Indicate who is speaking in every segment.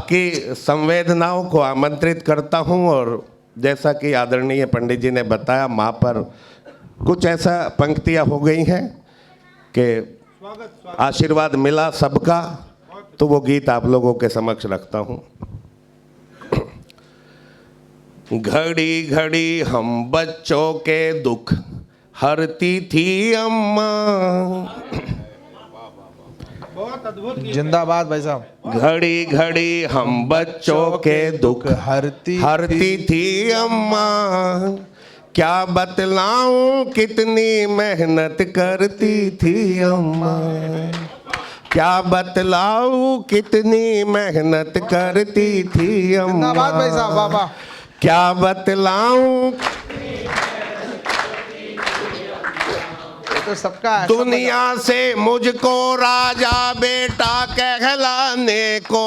Speaker 1: आपकी संवेदनाओं को आमंत्रित करता हूं और जैसा कि आदरणीय पंडित जी ने बताया, माँ पर कुछ ऐसा पंक्तियां हो गई हैं कि आशीर्वाद मिला सबका, तो वो गीत आप लोगों के समक्ष रखता हूं। घड़ी घड़ी हम बच्चों के दुख हरती थी अम्मा।
Speaker 2: बहुत अद्भुत।
Speaker 3: जिंदाबाद भाई साहब।
Speaker 1: घड़ी घड़ी हम बच्चों के दुख हरती थी अम्मा। क्या बतलाऊं कितनी मेहनत करती थी अम्मा। क्या बतलाऊं कितनी मेहनत करती थी अम्मा।
Speaker 3: जिंदाबाद भाई साहब, वाह वाह।
Speaker 1: क्या बतलाऊं
Speaker 3: तो सबका
Speaker 1: दुनिया से मुझको राजा बेटा कहलाने को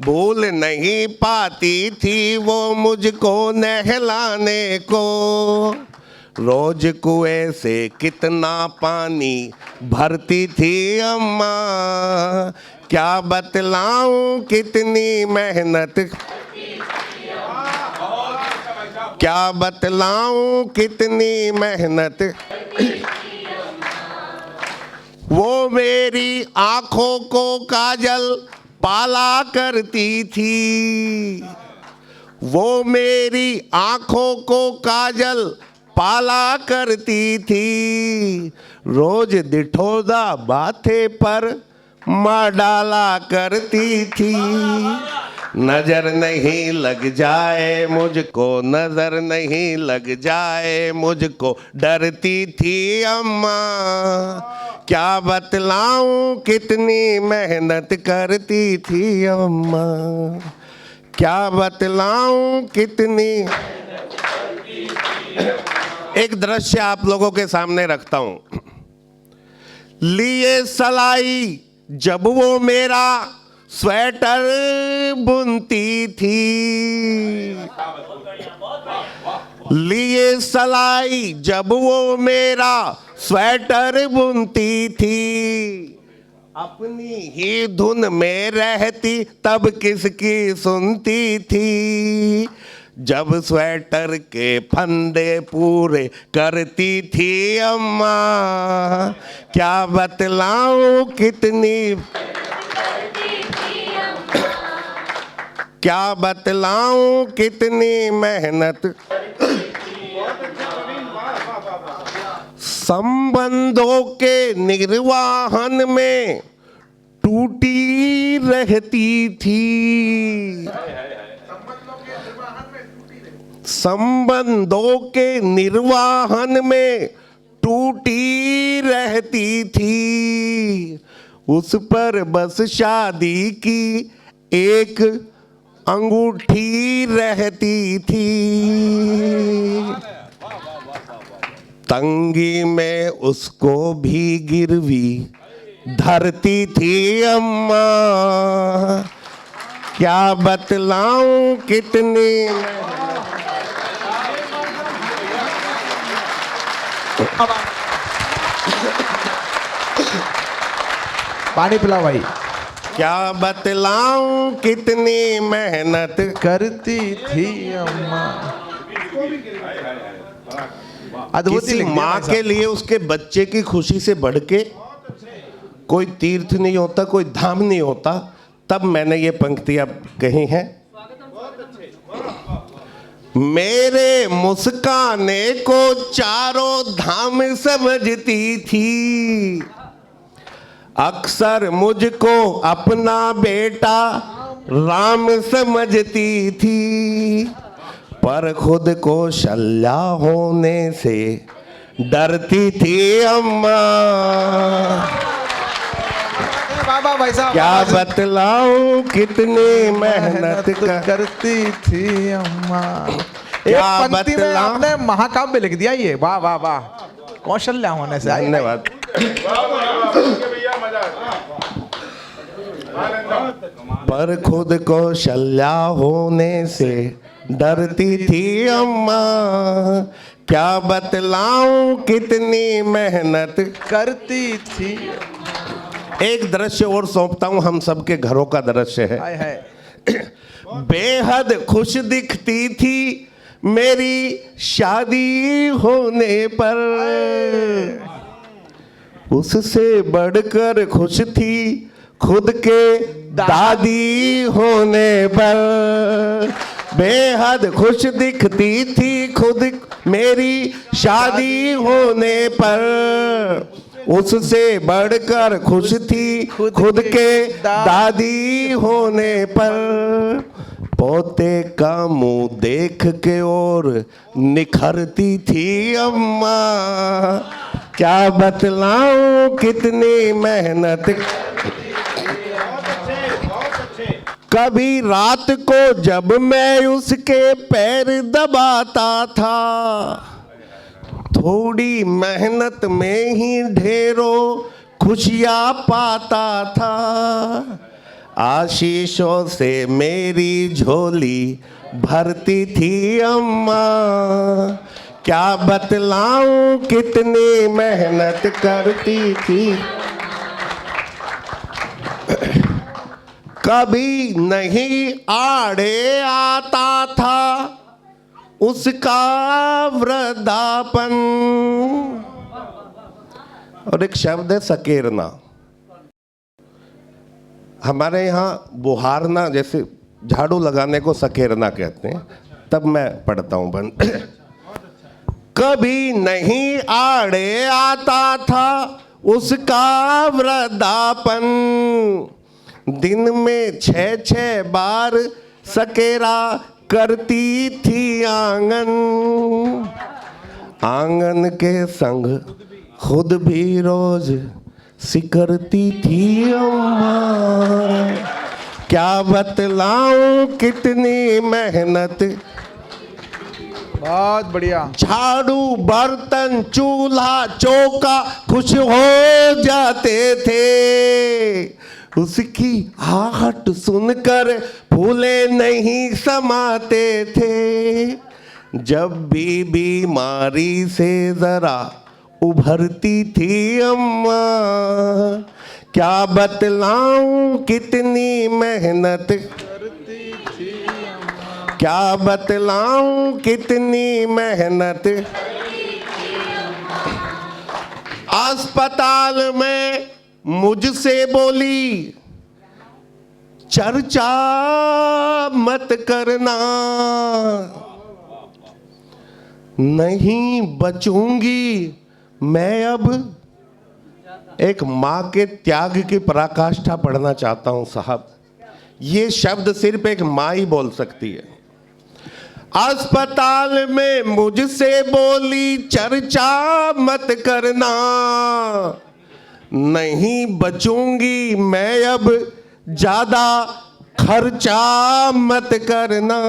Speaker 1: भूल नहीं पाती थी वो मुझको नहलाने को। रोज कुएं से कितना पानी भरती थी अम्मा। क्या बतलाऊं कितनी मेहनत, क्या बतलाऊं कितनी मेहनत। वो मेरी आंखों को काजल पाला करती थी। वो मेरी आंखों को काजल पाला करती थी। रोज दिठोदा बाथे पर माँ डाला करती थी। नजर नहीं लग जाए मुझको, नजर नहीं लग जाए मुझको डरती थी अम्मा। क्या बतलाऊं कितनी मेहनत करती थी अम्मा। क्या बतलाऊं कितनी। एक दृश्य आप लोगों के सामने रखता हूं। लिए सलाई जब वो मेरा स्वेटर बुनती थी। लिए सलाई जब वो मेरा स्वेटर बुनती थी। अपनी ही धुन में रहती तब किसकी सुनती थी। जब स्वेटर के फंदे पूरे करती थी अम्मा। क्या बतलाऊं कितनी, क्या बतलाऊं कितनी मेहनत। संबंधों के निर्वाहन में टूटी रहती थी। संबंधों के निर्वाहन में टूटी रहती थी। उस पर बस शादी की एक अंगूठी रहती थी। तंगी में उसको भी गिरवी धरती थी अम्मा। क्या बतलाऊं कितनी।
Speaker 3: पानी पिलाओ भाई।
Speaker 1: क्या बतलाऊं कितनी मेहनत
Speaker 3: करती थी अम्मा।
Speaker 1: किसी माँ के लिए उसके बच्चे की खुशी से बढ़ के कोई तीर्थ नहीं होता, कोई धाम नहीं होता। तब मैंने ये पंक्तियां कही हैं। मेरे मुस्काने को चारों धाम समझती थी। अक्सर मुझको अपना बेटा राम समझती थी। पर खुद को शल्या होने से डरती थी अम्मा।
Speaker 3: बाबा भाई साहब।
Speaker 1: क्या बतलाऊं कितनी मेहनत
Speaker 3: करती थी अम्मा। एक
Speaker 1: क्या
Speaker 3: पंक्ति में आपने महाकाव्य लिख दिया ये। वाह वाह वाह। कौशल्या होने से।
Speaker 1: धन्यवाद। पर खुद को शल्या होने से डरती थी अम्मा। क्या बतलाऊं कितनी मेहनत
Speaker 3: करती थी।
Speaker 1: एक दृश्य और सौंपता हूं, हम सबके घरों का दृश्य है।
Speaker 3: हाय हाय।
Speaker 1: बेहद खुश दिखती थी मेरी शादी होने पर, उससे बढ़कर खुश थी खुद के दादी होने पर। बेहद खुश दिखती थी खुद मेरी शादी होने पर, उससे बढ़कर खुश थी खुद के दादी होने पर। पोते का मुंह देख के और निखरती थी अम्मा, क्या बतलाऊं कितनी मेहनत। कभी रात को जब मैं उसके पैर दबाता था, थोड़ी मेहनत में ही ढेरों खुशियाँ पाता था। आशीषों से मेरी झोली भरती थी अम्मा, क्या बतलाऊं कितनी मेहनत करती थी। कभी नहीं आड़े आता था उसका वृद्धापन। और एक शब्द है सकेरना, हमारे यहाँ बुहारना, जैसे झाड़ू लगाने को सकेरना कहते हैं, तब मैं पढ़ता हूँ बंद। कभी नहीं आड़े आता था उसका वृद्धापन, दिन में 6-6 बार सकेरा करती थी आंगन। आंगन के संग खुद भी रोज सिकरती थी अम्मा, क्या बतलाऊं कितनी मेहनत।
Speaker 3: बहुत बढ़िया।
Speaker 1: झाड़ू बर्तन चूल्हा चौका खुश हो जाते थे, उसकी आहट सुनकर फूले नहीं समाते थे। जब भी बीमारी से जरा उभरती थी अम्मा, क्या बतलाऊं कितनी मेहनत करती थी अम्मा, क्या बतलाऊं कितनी मेहनत। अस्पताल में मुझसे बोली चर्चा मत करना, नहीं बचूंगी मैं अब। एक माँ के त्याग की पराकाष्ठा पढ़ना चाहता हूं साहब, ये शब्द सिर्फ एक माँ ही बोल सकती है। अस्पताल में मुझसे बोली चर्चा मत करना, नहीं बचूंगी मैं अब, ज्यादा खर्चा मत करना।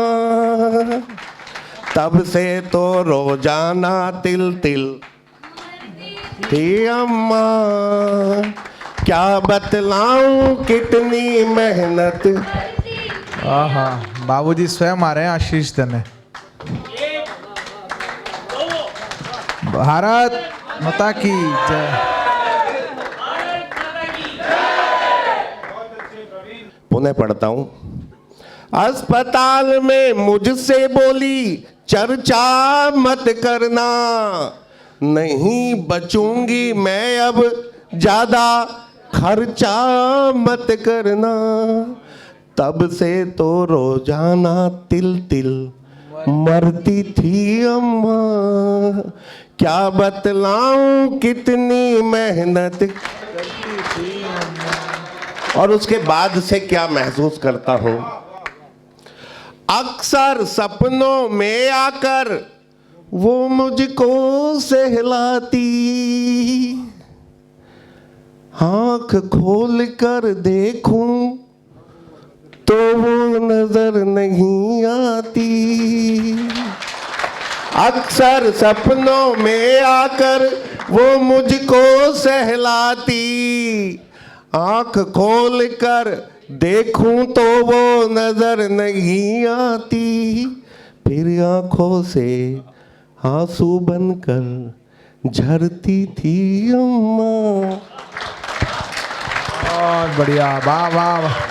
Speaker 1: तब से तो रोजाना तिल तिल थी अम्मा, क्या बतलाऊं कितनी मेहनत।
Speaker 3: आहा, बाबूजी स्वयं आ रहे हैं आशीष देने। भारत माता की जय।
Speaker 1: पुनः पढ़ता हूं। अस्पताल में मुझसे बोली चर्चा मत करना, नहीं बचूंगी मैं अब, ज्यादा खर्चा मत करना। तब से तो रोजाना तिल तिल मरती थी अम्मा, क्या बतलाऊं कितनी मेहनत करती थी अम्मा। और उसके बाद से क्या महसूस करता हूं, अक्सर सपनों में आकर वो मुझको सहलाती, आँख खोल कर देखूं तो वो नजर नहीं आती। अक्सर सपनों में आकर वो मुझको सहलाती, आँख खोल कर देखूं तो वो नजर नहीं आती। फिर आँखों से आंसू बनकर झरती थी अम्मा।
Speaker 3: बहुत बढ़िया, वाह वाह वाह।